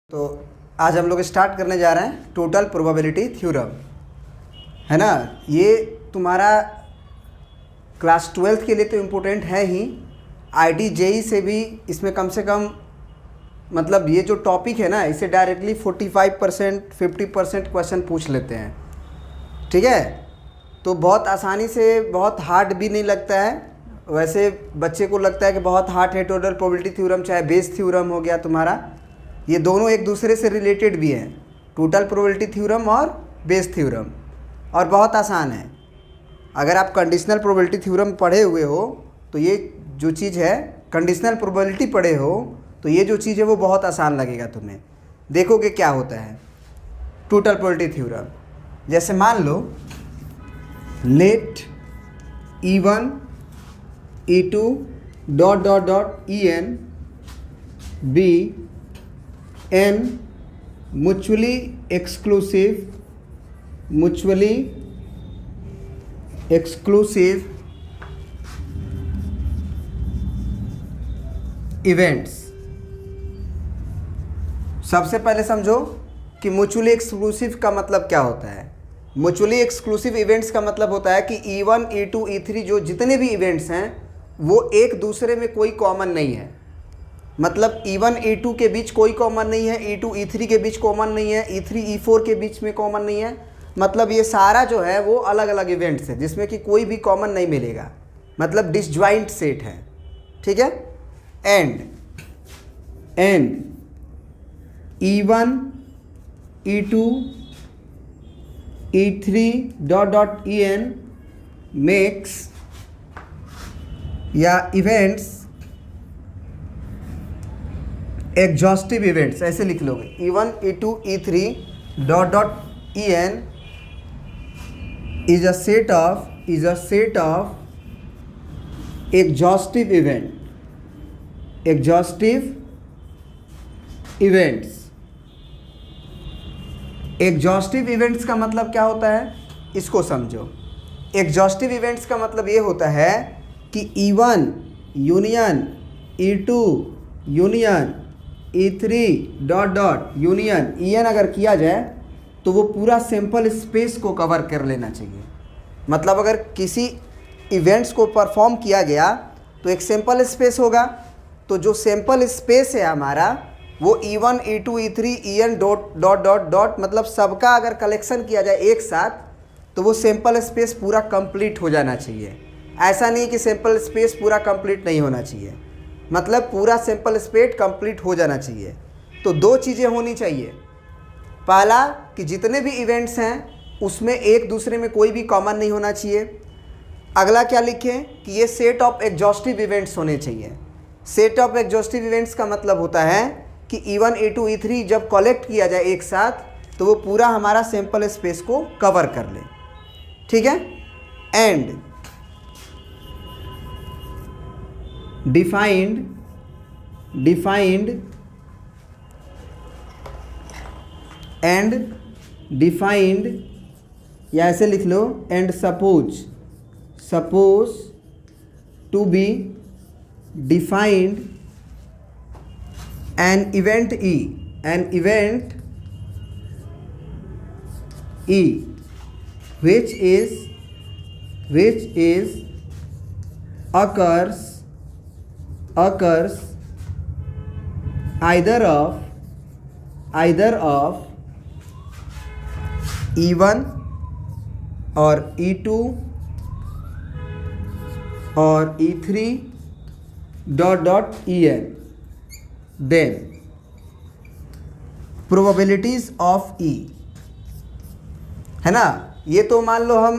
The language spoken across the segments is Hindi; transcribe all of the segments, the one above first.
तो आज हम लोग स्टार्ट करने जा रहे हैं टोटल प्रोबेबिलिटी थ्योरम, है ना। ये तुम्हारा क्लास 12th के लिए तो इम्पोर्टेंट है ही, आईटी जेई से भी इसमें कम से कम मतलब ये जो टॉपिक है ना इसे डायरेक्टली 45% 50% क्वेश्चन पूछ लेते हैं, ठीक है। तो बहुत आसानी से, बहुत हार्ड भी नहीं लगता है। वैसे बच्चे को लगता है कि बहुत हार्ड है टोटल प्रोबेबिलिटी थ्योरम, चाहे बेस थ्योरम हो गया तुम्हारा, ये दोनों एक दूसरे से रिलेटेड भी हैं, टोटल प्रोबेबिलिटी थ्योरम और बेस थ्योरम, और बहुत आसान है। अगर आप कंडीशनल प्रोबेबिलिटी थ्योरम पढ़े हुए हो तो ये जो चीज़ है, कंडीशनल प्रोबेबिलिटी पढ़े हो तो ये जो चीज़ है वो बहुत आसान लगेगा तुम्हें। देखोगे क्या होता है टोटल प्रोबेबिलिटी थ्योरम। जैसे मान लो let E1 E2 dot dot dot En be n mutually exclusive events। सबसे पहले समझो कि म्यूचुअली एक्सक्लूसिव का मतलब क्या होता है। म्यूचुअली एक्सक्लूसिव इवेंट्स का मतलब होता है कि E1 E2 E3 जो जितने भी इवेंट्स हैं वो एक दूसरे में कोई कॉमन नहीं है। मतलब E1 E2 के बीच कोई कॉमन नहीं है, E2 E3 के बीच कॉमन नहीं है, E3 E4 के बीच में कॉमन नहीं है। मतलब ये सारा जो है वो अलग अलग इवेंट्स है जिसमें कि कोई भी कॉमन नहीं मिलेगा, मतलब डिसजॉइंट सेट है, ठीक है। And E1 E2 E3 dot dot En makes या इवेंट्स एग्जॉस्टिव इवेंट्स, ऐसे लिख लोगे। E1 E2 E3 dot dot En is a set of exhaustive events। Exhaustive events का मतलब क्या होता है, इसको समझो। एग्जॉस्टिव इवेंट्स का मतलब ये होता है कि E1 union E2 union E3 dot dot union En अगर किया जाए तो वो पूरा सैंपल स्पेस को कवर कर लेना चाहिए। मतलब अगर किसी इवेंट्स को परफॉर्म किया गया तो एक सैंपल स्पेस होगा, तो जो सैंपल स्पेस है हमारा वो E1 E2 E3 En dot dot dot dot मतलब सबका अगर कलेक्शन किया जाए एक साथ तो वो सैंपल स्पेस पूरा कंप्लीट हो जाना चाहिए। ऐसा नहीं कि सैंपल स्पेस पूरा कंप्लीट नहीं होना चाहिए, मतलब पूरा सैंपल स्पेस कंप्लीट हो जाना चाहिए। तो दो चीज़ें होनी चाहिए। पहला कि जितने भी इवेंट्स हैं उसमें एक दूसरे में कोई भी कॉमन नहीं होना चाहिए। अगला क्या लिखें कि ये सेट ऑफ एग्जॉस्टिव इवेंट्स होने चाहिए। सेट ऑफ एग्जॉस्टिव इवेंट्स का मतलब होता है कि E1 E2 E3 जब कलेक्ट किया जाए एक साथ तो वो पूरा हमारा सैंपल स्पेस को कवर कर ले, ठीक है। एंड डिफाइंड या ऐसे लिख लो, and suppose to be defined an event E which is occurs either of E1 or E2 or E3 dot dot En, then probabilities of E, है ना। ये तो मान लो हम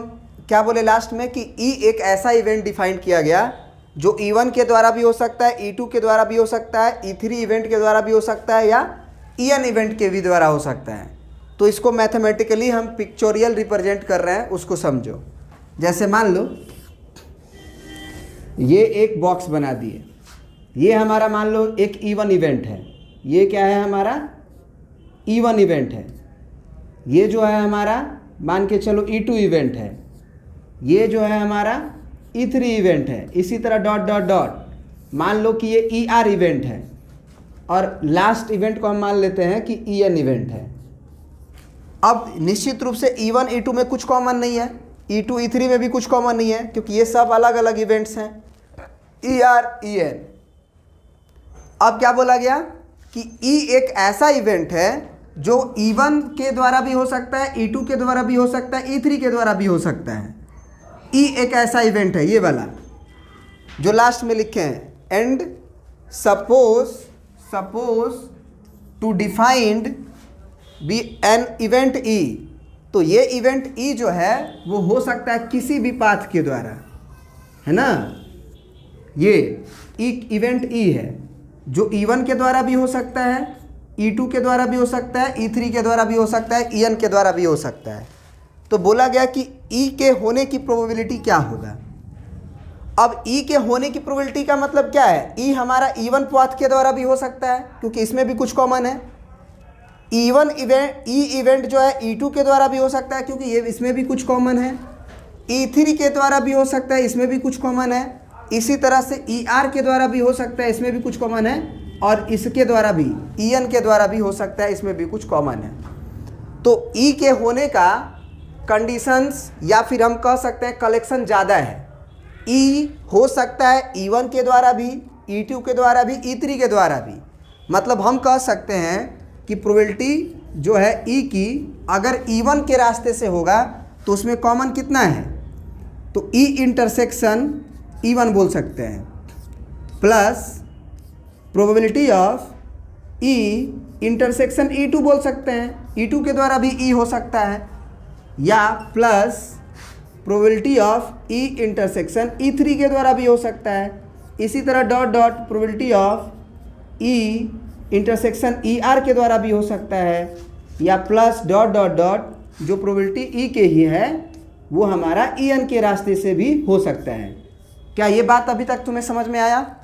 क्या बोले लास्ट में कि E एक ऐसा इवेंट डिफाइन किया गया जो E1 के द्वारा भी हो सकता है, E2 के द्वारा भी हो सकता है, E3 इवेंट के द्वारा भी हो सकता है, या En इवेंट के भी द्वारा हो सकता है। तो इसको मैथमेटिकली हम पिक्चोरियल रिप्रेजेंट कर रहे हैं, उसको समझो। जैसे मान लो ये एक बॉक्स बना दिए, ये हमारा मान लो एक E1 इवेंट है, ये क्या है हमारा E1 इवेंट है, ये जो है हमारा मान के चलो E2 इवेंट है, ये जो है हमारा E3 इवेंट है। इसी तरह डॉट डॉट डॉट मान लो कि ये ER इवेंट है, और लास्ट इवेंट को हम मान लेते हैं कि EN इवेंट है। अब निश्चित रूप से E1 E2 में कुछ कॉमन नहीं है, E2 E3 में भी कुछ कॉमन नहीं है, क्योंकि ये सब अलग अलग इवेंट्स हैं, ER EN। अब क्या बोला गया कि E एक ऐसा इवेंट है जो E1 के द्वारा भी हो सकता है, E2 के द्वारा भी हो सकता है, E3 के द्वारा भी हो सकता है। E एक ऐसा इवेंट है, ये वाला जो लास्ट में लिखे हैं, and suppose to defined be an event E। तो ये इवेंट E जो है वो हो सकता है किसी भी पाथ के द्वारा, है ना। ये इवेंट E है जो E1 के द्वारा भी हो सकता है, E2 के द्वारा भी हो सकता है, E3 के द्वारा भी हो सकता है, EN के द्वारा भी हो सकता है। तो बोला गया कि E के होने की प्रोबेबिलिटी क्या होगा। अब E के होने की प्रोबेबिलिटी का मतलब क्या है, E हमारा E1 पाथ के द्वारा भी हो सकता है क्योंकि इसमें भी कुछ कॉमन है। E1 इवेंट जो है E2 के द्वारा भी हो सकता है क्योंकि ये इसमें भी कुछ कॉमन है। E3 के द्वारा भी हो सकता है, इसमें भी कुछ कॉमन है। इसी तरह से ER के द्वारा भी हो सकता है, इसमें भी कुछ कॉमन है। और इसके द्वारा भी, EN के द्वारा भी हो सकता है, इसमें भी कुछ कॉमन है। तो E के होने का कंडीशंस या फिर हम कह सकते हैं कलेक्शन ज़्यादा है। E हो सकता है E1 के द्वारा भी, E2 के द्वारा भी, E3 के द्वारा भी। मतलब हम कह सकते हैं कि प्रोबेबिलिटी जो है E की अगर E1 के रास्ते से होगा तो उसमें कॉमन कितना है, तो E इंटरसेक्शन E1 बोल सकते हैं, plus probability of E intersection E2 बोल सकते हैं। E2 के द्वारा भी E हो सकता है, या plus probability of E intersection E3 के द्वारा भी हो सकता है। इसी तरह dot dot probability of E intersection ER के द्वारा भी हो सकता है, या प्लस डॉट डॉट डॉट जो प्रोबेबिलिटी E के ही है वो हमारा EN के रास्ते से भी हो सकता है। क्या ये बात अभी तक तुम्हें समझ में आया?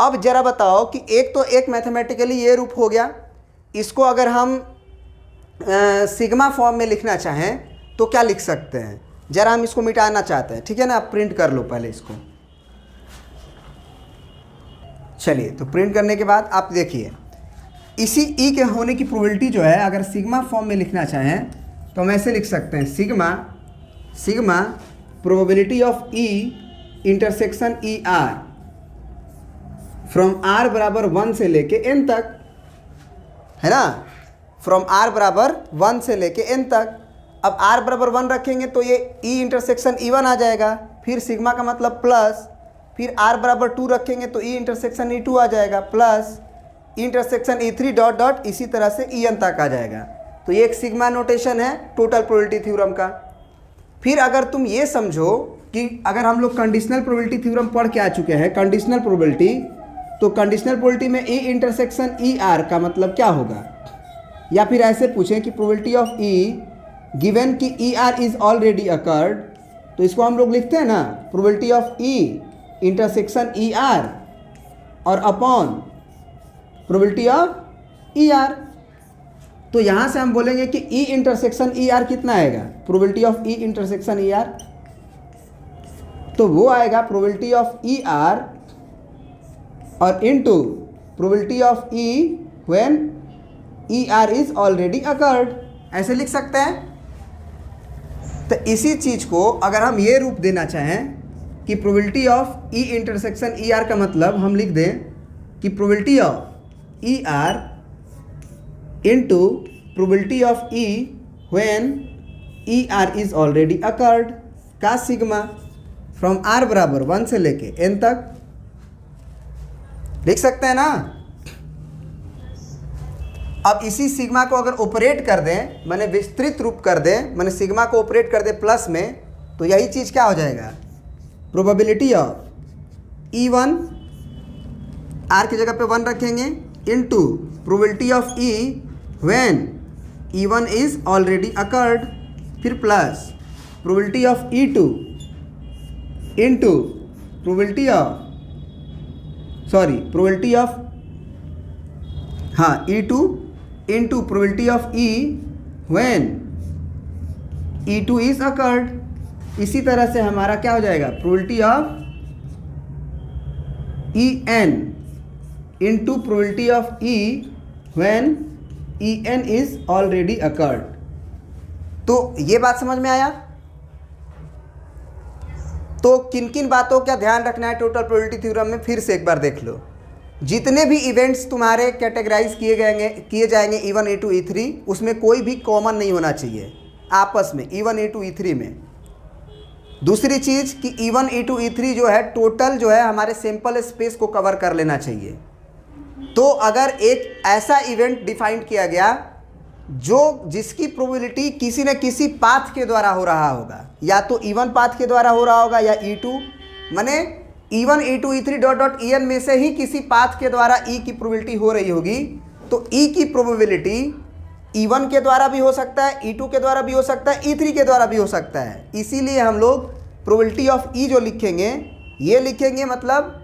अब जरा बताओ कि एक मैथमेटिकली ये रूप हो गया, इसको अगर हम सिग्मा फॉर्म में लिखना चाहें तो क्या लिख सकते हैं। जरा हम इसको मिटाना चाहते हैं, ठीक है ना। आप प्रिंट कर लो पहले इसको। चलिए, तो प्रिंट करने के बाद आप देखिए, इसी E के होने की प्रोबेबिलिटी जो है अगर सिग्मा फॉर्म में लिखना चाहें तो हम ऐसे लिख सकते हैं, sigma probability of E intersection ER from R बराबर 1 से लेके n तक, है ना। फ्रॉम R बराबर 1 से लेके n तक। अब R बराबर 1 रखेंगे तो ये E इंटरसेक्शन E1 आ जाएगा, फिर सिग्मा का मतलब प्लस, फिर R बराबर 2 रखेंगे तो E इंटरसेक्शन E2 आ जाएगा, plus E intersection E3 dot dot इसी तरह से EN तक आ जाएगा। तो ये एक सिग्मा नोटेशन है टोटल प्रोबेबिलिटी थ्योरम का। फिर अगर तुम ये समझो कि अगर हम लोग कंडीशनल प्रोबेबिलिटी थ्योरम पढ़ के आ चुके हैं, कंडीशनल प्रोबेबिलिटी, तो कंडीशनल प्रोबेबिलिटी में E इंटरसेक्शन ER का मतलब क्या होगा। या फिर ऐसे पूछें कि प्रोबेबिलिटी ऑफ E गिवन कि ER इज ऑलरेडी अकर्ड, तो इसको हम लोग लिखते हैं ना probability of E intersection ER और अपॉन प्रोबेबिलिटी ऑफ ER। तो यहाँ से हम बोलेंगे कि E इंटरसेक्शन ER कितना आएगा, probability of E intersection ER, तो वो आएगा प्रोबेबिलिटी ऑफ ER और into probability of E when ER is already occurred, ऐसे लिख सकते हैं। तो इसी चीज़ को अगर हम ये रूप देना चाहें कि probability of E intersection ER का मतलब हम लिख दें कि probability of ER into probability of E when ER is already occurred का सिग्मा फ्रॉम R बराबर 1 से लेके n तक, लिख सकते हैं ना। अब इसी सिग्मा को अगर ऑपरेट कर दें, मैंने विस्तृत रूप कर दें, मैंने सिग्मा को ऑपरेट कर दें प्लस में, तो यही चीज़ क्या हो जाएगा, प्रोबेबिलिटी ऑफ E1 R की जगह पे 1 रखेंगे into probability of E when E1 is already occurred, फिर plus probability of E2 into probability of E2 into probability of E when E2 is occurred. इसी तरह से हमारा क्या हो जाएगा, probability of E n into probability of E when E n is already occurred. तो ये बात समझ में आया। तो किन किन बातों का ध्यान रखना है टोटल प्रोबेबिलिटी थ्योरम में, फिर से एक बार देख लो। जितने भी इवेंट्स तुम्हारे कैटेगराइज किए जाएंगे E1 E2 E3, उसमें कोई भी कॉमन नहीं होना चाहिए आपस में E1 E2 E3 में। दूसरी चीज़ कि E1 E2 E3 जो है टोटल जो है हमारे सैंपल स्पेस को कवर कर लेना चाहिए। तो अगर एक ऐसा इवेंट डिफाइंड किया गया जिसकी प्रोबेबिलिटी किसी न किसी पाथ के द्वारा हो रहा होगा, या तो E1 पाथ के द्वारा हो रहा होगा या E2, माने E1 E2 E3 dot dot En में से ही किसी पाथ के द्वारा E की प्रोबेबिलिटी हो रही होगी। तो E की प्रोबेबिलिटी E1 के द्वारा भी हो सकता है, E2 के द्वारा भी हो सकता है, E3 के द्वारा भी हो सकता है। इसीलिए हम लोग प्रोबेबिलिटी ऑफ E जो लिखेंगे, ये लिखेंगे मतलब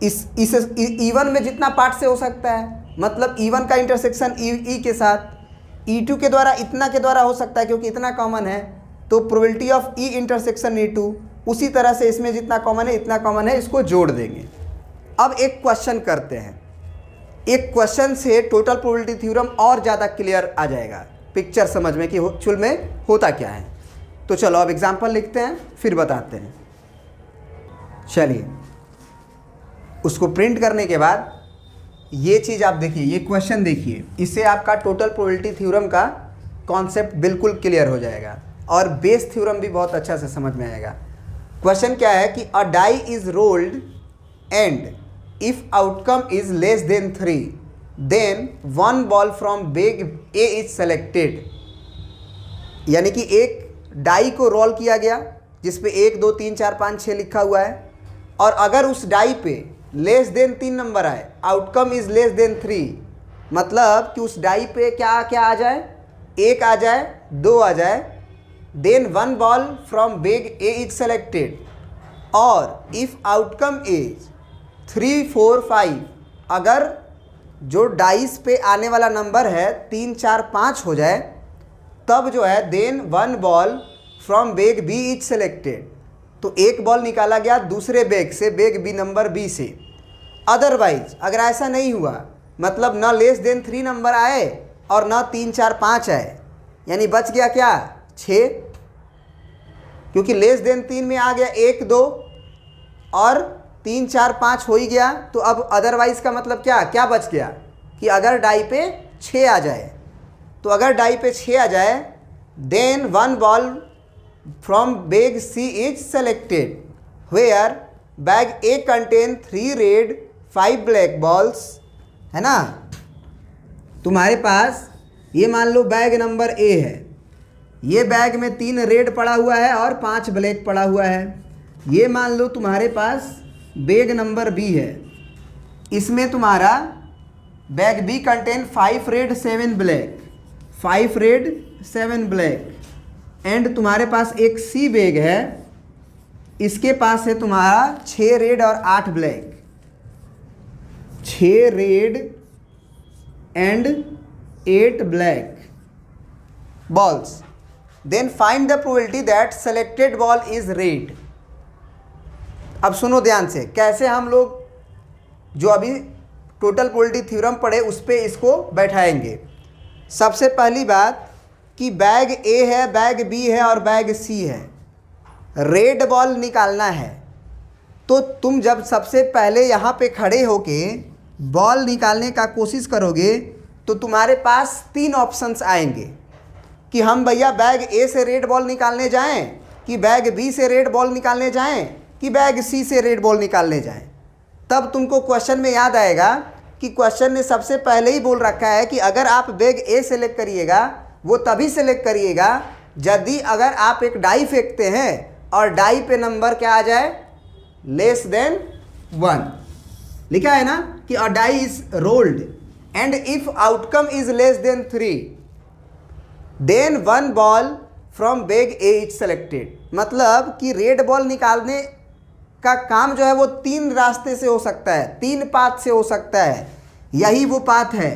इस E1 में जितना पार्ट से हो सकता है, मतलब E1 का इंटरसेक्शन E के साथ, E2 के द्वारा इतना के द्वारा हो सकता है क्योंकि इतना कॉमन है। तो probability of E intersection E2, उसी तरह से इसमें जितना कॉमन है इतना कॉमन है, इसको जोड़ देंगे। अब एक क्वेश्चन करते हैं। एक क्वेश्चन से टोटल प्रोबेबिलिटी थ्योरम और ज़्यादा क्लियर आ जाएगा, पिक्चर समझ में कि एक्चुअल में होता क्या है। तो चलो अब एग्जाम्पल लिखते हैं, फिर बताते हैं। चलिए, उसको प्रिंट करने के बाद ये चीज़ आप देखिए, ये क्वेश्चन देखिए, इससे आपका टोटल प्रोबेबिलिटी थ्योरम का कॉन्सेप्ट बिल्कुल क्लियर हो जाएगा और बेस थ्योरम भी बहुत अच्छा से समझ में आएगा। क्वेश्चन क्या है कि a die is rolled and if outcome is less than 3 then 1 ball from bag A is selected. यानी कि एक डाई को रोल किया गया जिसपे 1 2 3 4 5 6 लिखा हुआ है, और अगर उस डाई पे लेस देन 3 नंबर आए, आउटकम इज लेस देन 3, मतलब कि उस डाई पे क्या क्या आ जाए, 1 आ जाए, 2 आ जाए, then 1 ball from bag A is selected. और इफ आउटकम इज 3 4 5, अगर जो डाइस पे आने वाला नंबर है 3 4 5 हो जाए, तब जो है then 1 ball from bag B is selected. तो एक बॉल निकाला गया दूसरे बैग से, बैग बी नंबर बी से। अदरवाइज अगर ऐसा नहीं हुआ, मतलब ना लेस देन 3 नंबर आए और ना 3 4 5 आए, यानी बच गया क्या 6, क्योंकि लेस देन 3 में आ गया 1 2 और 3 4 5 हो ही गया। तो अब अदरवाइज का मतलब क्या क्या बच गया कि अगर डाई पे 6 आ जाए, तो अगर डाई पे 6 आ जाए then 1 ball from bag C is selected where bag A contain 3 red 5 black balls, है ना। तुम्हारे पास ये मान लो बैग नंबर ए है, ये बैग में 3 रेड पड़ा हुआ है और 5 ब्लैक पड़ा हुआ है। ये मान लो तुम्हारे पास बैग नंबर बी है, इसमें तुम्हारा bag B contain 5 red 7 black, 5 red 7 black, and तुम्हारे पास एक सी बैग है, इसके पास है तुम्हारा 6 रेड और 8 black, 6 red and 8 black balls. Then find the probability that selected ball is red. अब सुनो ध्यान से, कैसे हम लोग जो अभी टोटल प्रोबेबिलिटी थ्योरम पढ़े उस पर इसको बैठाएंगे। सबसे पहली बात कि बैग ए है, बैग बी है और बैग सी है, रेड बॉल निकालना है। तो तुम जब सबसे पहले यहाँ पे खड़े होके बॉल निकालने का कोशिश करोगे तो तुम्हारे पास 3 ऑप्शंस आएंगे कि हम भैया बैग ए से रेड बॉल निकालने जाएं, कि बैग बी से रेड बॉल निकालने जाएं, कि बैग सी से रेड बॉल निकालने जाएं। तब तुमको क्वेश्चन में याद आएगा कि क्वेश्चन ने सबसे पहले ही बोल रखा है कि अगर आप बैग ए सेलेक्ट करिएगा वो तभी सेलेक्ट करिएगा यदि अगर आप एक डाई फेंकते हैं और डाई पे नंबर क्या आ जाए, लेस देन 1। लिखा है ना कि a die is rolled and if outcome is less than 3 then 1 ball from bag A is selected. मतलब कि रेड बॉल निकालने का काम जो है वो 3 रास्ते से हो सकता है, 3 पाथ से हो सकता है। यही वो पाथ है,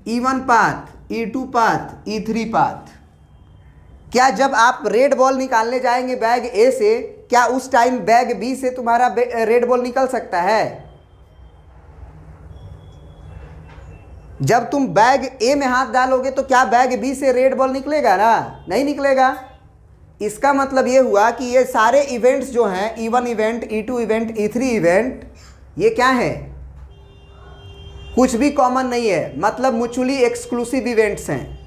E1 path, E2 path, E3 path. क्या जब आप रेड बॉल निकालने जाएंगे बैग ए से क्या उस टाइम बैग बी से तुम्हारा रेड बॉल निकल सकता है? जब तुम बैग ए में हाथ डालोगे तो क्या बैग बी से रेड बॉल निकलेगा ना? नहीं निकलेगा। इसका मतलब ये हुआ कि ये सारे इवेंट्स जो हैं, E1 event, E2 event, E3 event, ये क्या है? कुछ भी कॉमन नहीं है, मतलब म्यूचुअली एक्सक्लूसिव इवेंट्स हैं।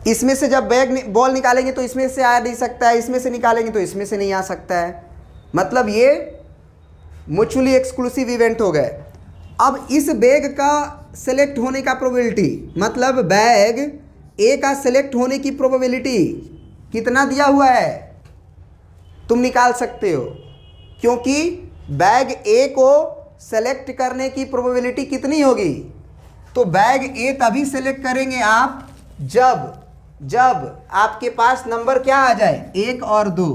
इसमें से जब बैग बॉल निकालेंगे तो इसमें से आ नहीं सकता है, इसमें से निकालेंगे तो इसमें से नहीं आ सकता है, मतलब ये म्यूचुअली एक्सक्लूसिव इवेंट हो गए। अब इस बैग का सेलेक्ट होने का प्रोबेबिलिटी, मतलब बैग ए का सेलेक्ट होने की प्रोबेबिलिटी कितना दिया हुआ है तुम निकाल सकते हो, क्योंकि बैग ए को सेलेक्ट करने की प्रोबेबिलिटी कितनी होगी? तो बैग ए तभी सेलेक्ट करेंगे आप जब आपके पास नंबर क्या आ जाए, 1 और 2।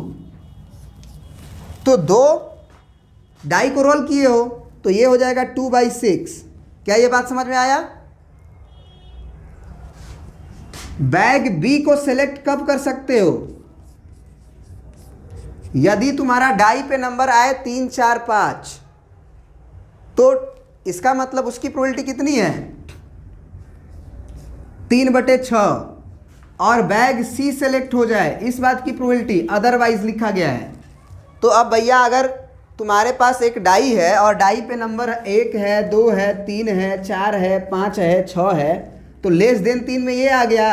तो 2 डाई को रोल किए हो तो ये हो जाएगा 2/6। क्या ये बात समझ में आया? बैग बी को सेलेक्ट कब कर सकते हो? यदि तुम्हारा डाई पे नंबर आए 3, 4, 5, तो इसका मतलब उसकी प्रोबेबिलिटी कितनी है? 3/6। और बैग सी सेलेक्ट हो जाए, इस बात की प्रोबेबिलिटी अदरवाइज लिखा गया है। तो अब भैया अगर तुम्हारे पास एक डाई है और डाई पे नंबर 1 है, 2 है, 3 है, 4 है, 5 है, 6 है, तो लेस देन 3 में ये आ गया,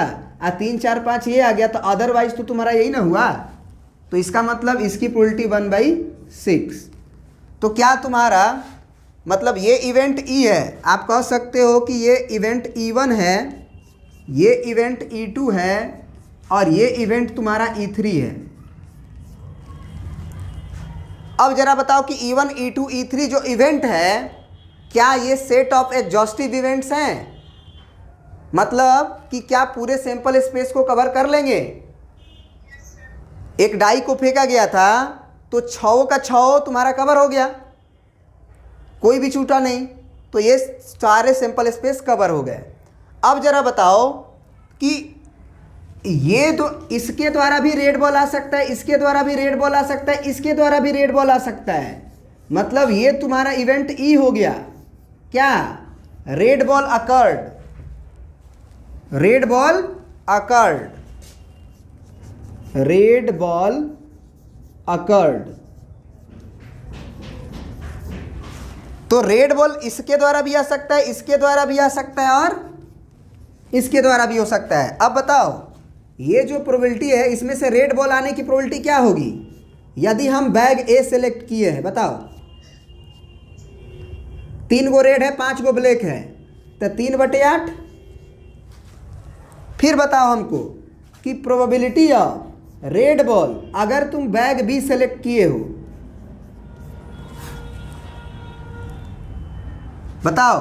3, 4, 5 ये आ गया, तो अदरवाइज तो तुम्हारा यही ना हुआ। तो इसका मतलब इसकी प्रोबेबिलिटी 1/6। तो क्या तुम्हारा मतलब ये इवेंट ई है, आप कह सकते हो कि ये इवेंट E1 है, ये इवेंट E2 है और ये इवेंट तुम्हारा E3 है। अब जरा बताओ कि E1, E2, E3 जो इवेंट है, क्या ये सेट ऑफ एग्जॉस्टिव इवेंट्स हैं? मतलब कि क्या पूरे सैंपल स्पेस को कवर कर लेंगे? एक डाई को फेंका गया था तो 6 का 6 तुम्हारा कवर हो गया, कोई भी छूटा नहीं, तो ये सारे सैंपल स्पेस कवर हो गए। अब जरा बताओ कि ये तो इसके द्वारा भी रेड बॉल आ सकता है, इसके द्वारा भी रेड बॉल आ सकता है, इसके द्वारा भी रेड बॉल आ सकता है, मतलब ये तुम्हारा इवेंट ई हो गया। क्या? Red ball occurred, red ball occurred, red ball occurred. तो रेड बॉल इसके द्वारा भी आ सकता है, इसके द्वारा भी आ सकता है और इसके द्वारा भी हो सकता है। अब बताओ ये जो प्रोबेबिलिटी है, इसमें से रेड बॉल आने की प्रोबेबिलिटी क्या होगी? यदि हम बैग ए सेलेक्ट किए हैं, बताओ 3 गो रेड है, 5 गो ब्लैक है, तो 3/8। फिर बताओ हमको कि प्रोबेबिलिटी ऑफ रेड बॉल, अगर तुम बैग बी सेलेक्ट किए हो, बताओ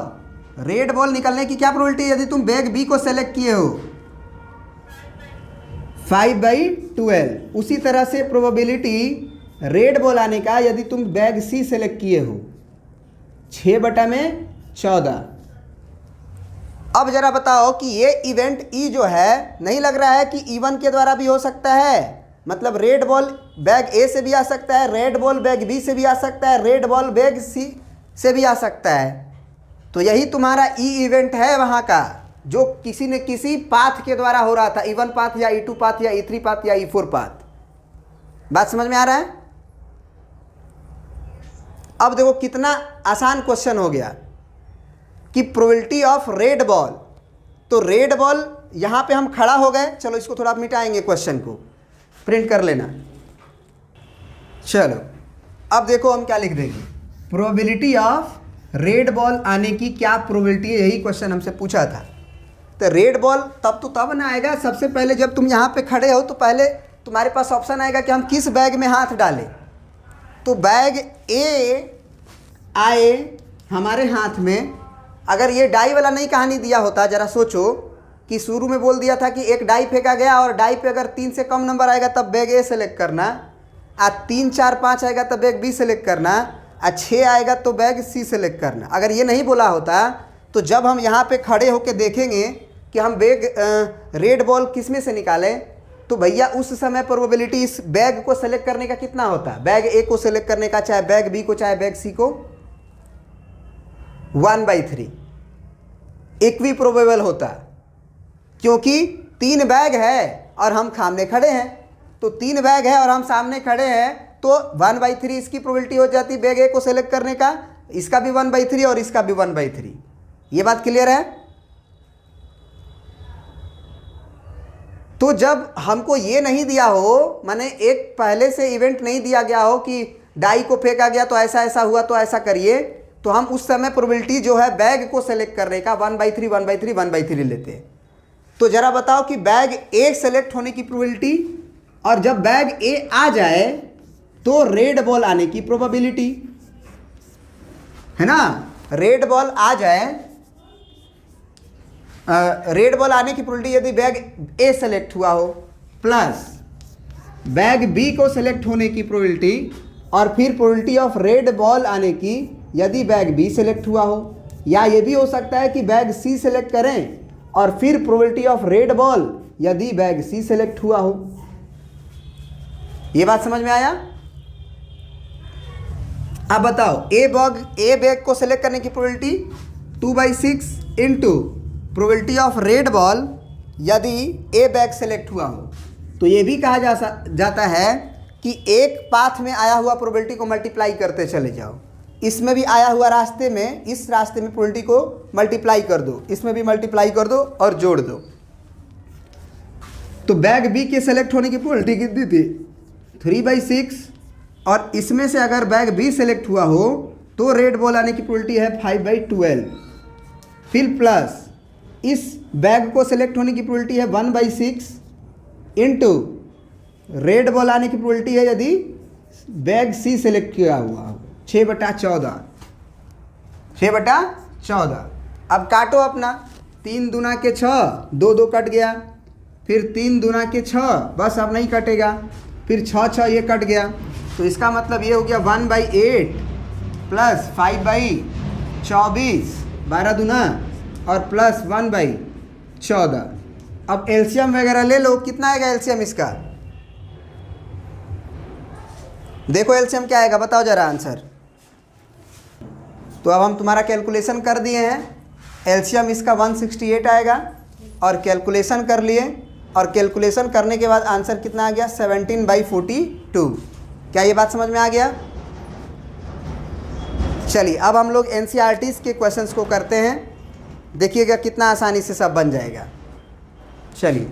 रेड बॉल निकलने की क्या प्रोबेबिलिटी है यदि तुम बैग बी को सेलेक्ट किए हो? 5/12। उसी तरह से प्रोबेबिलिटी रेड बॉल आने का यदि तुम बैग सी सेलेक्ट किए हो, 6/14। अब जरा बताओ कि ये इवेंट ई जो है, नहीं लग रहा है कि E1 के द्वारा भी हो सकता है? मतलब रेड बॉल बैग ए से भी आ सकता है, रेड बॉल बैग बी से भी आ सकता है, रेड बॉल बैग सी से भी आ सकता है। तो यही तुम्हारा ई इवेंट है वहाँ का, जो किसी न किसी पाथ के द्वारा हो रहा था, E1 पाथ या E2 पाथ या E3 पाथ या E4 पाथ। बात समझ में आ रहा है? अब देखो कितना आसान क्वेश्चन हो गया कि प्रोबेबिलिटी ऑफ रेड बॉल। तो रेड बॉल यहाँ पे हम खड़ा हो गए, चलो इसको थोड़ा मिटाएंगे, क्वेश्चन को प्रिंट कर लेना। चलो अब देखो हम क्या लिख देंगे, प्रोबेबिलिटी ऑफ रेड बॉल आने की क्या प्रोबेबिलिटी है, यही क्वेश्चन हमसे पूछा था। तो रेड बॉल तब ना आएगा, सबसे पहले जब तुम यहाँ पे खड़े हो तो पहले तुम्हारे पास ऑप्शन आएगा कि हम किस बैग में हाथ डालें। तो बैग ए आए हमारे हाथ में, अगर ये डाई वाला नहीं कहानी दिया होता, ज़रा सोचो कि शुरू में बोल दिया था कि एक डाई फेंका गया और डाई पे अगर 3 से कम नंबर आएगा तब बैग ए सेलेक्ट करना, 3, 4, 5 आएगा तब बैग बी सेलेक्ट करना, 6 आएगा तो बैग सी सेलेक्ट करना। अगर ये नहीं बोला होता तो जब हम यहाँ पे खड़े होकर देखेंगे कि हम बैग रेड बॉल किस में से निकालें, तो भैया उस समय प्रोबेबिलिटी इस बैग को सेलेक्ट करने का कितना होता है? बैग ए को सेलेक्ट करने का, चाहे बैग बी को चाहे बैग सी को, 1/3 इक्वी प्रोबेबल होता, क्योंकि 3 बैग है और हम सामने खड़े हैं। तो 3 बैग है और हम सामने खड़े हैं, तो 1/3 इसकी प्रोबेबिलिटी हो जाती बैग ए को सेलेक्ट करने का, इसका भी 1/3 और इसका भी 1/3। ये बात क्लियर है? तो जब हमको ये नहीं दिया हो, माने एक पहले से इवेंट नहीं दिया गया हो कि डाई को फेंका गया तो ऐसा ऐसा हुआ तो ऐसा करिए, तो हम उस समय प्रोबेबिलिटी जो है बैग को सेलेक्ट करने का 1/3 1/3 1/3 लेते हैं। तो जरा बताओ कि बैग ए सेलेक्ट होने की प्रोबेबिलिटी और जब बैग ए आ जाए तो रेड बॉल आने की प्रोबेबिलिटी है ना। रेड बॉल आ जाए, रेड बॉल आने की प्रोबेबिलिटी यदि बैग ए सेलेक्ट हुआ हो, प्लस बैग बी को सेलेक्ट होने की प्रोबेबिलिटी और फिर प्रोबेबिलिटी ऑफ रेड बॉल आने की यदि बैग बी सेलेक्ट हुआ हो, या ये भी हो सकता है कि बैग सी सेलेक्ट करें और फिर प्रोबेबिलिटी ऑफ रेड बॉल यदि बैग सी सेलेक्ट हुआ हो। ये बात समझ में आया? अब बताओ, ए बैग को सेलेक्ट करने की probability 2/6 into probability of red ball यदि ए बैग सेलेक्ट हुआ हो। तो ये भी कहा जाता है कि एक पाथ में आया हुआ प्रोबेबिलिटी को मल्टीप्लाई करते चले जाओ। इसमें भी आया हुआ रास्ते में, इस रास्ते में प्रोबेबिलिटी को मल्टीप्लाई कर दो, इसमें भी मल्टीप्लाई कर दो और जोड़ दो। तो बैग बी के सेलेक्ट होने की प्रोबेबिलिटी कितनी थी? 3/6, और इसमें से अगर बैग बी सेलेक्ट हुआ हो तो रेड बॉल आने की प्रोबेबिलिटी है 5/12। फिर प्लस इस बैग को सेलेक्ट होने की प्रोबेबिलिटी है 1/6 इंटू रेड बॉल आने की प्रोबेबिलिटी है यदि बैग सी सेलेक्ट किया हुआ हो, 6/14। 6/14। अब काटो अपना, 3 दूना के 6, 2 2 कट गया, फिर 3 दूना के 6, बस अब नहीं कटेगा, फिर 6 6 ये कट गया। तो इसका मतलब ये हो गया 1/8 प्लस 5/24, 12 दूना और प्लस 1/14। अब एलसीएम वगैरह ले लो, कितना आएगा एलसीएम इसका? देखो एलसीएम क्या आएगा, बताओ जरा आंसर। तो अब हम तुम्हारा कैलकुलेशन कर दिए हैं, एलसीएम इसका 168 आएगा और कैलकुलेशन कर लिए, और कैलकुलेशन करने के बाद आंसर कितना आ गया? 17/42। क्या ये बात समझ में आ गया? चलिए अब हम लोग एनसीईआरटीज़ के क्वेश्चंस को करते हैं, देखिएगा कितना आसानी से सब बन जाएगा। चलिए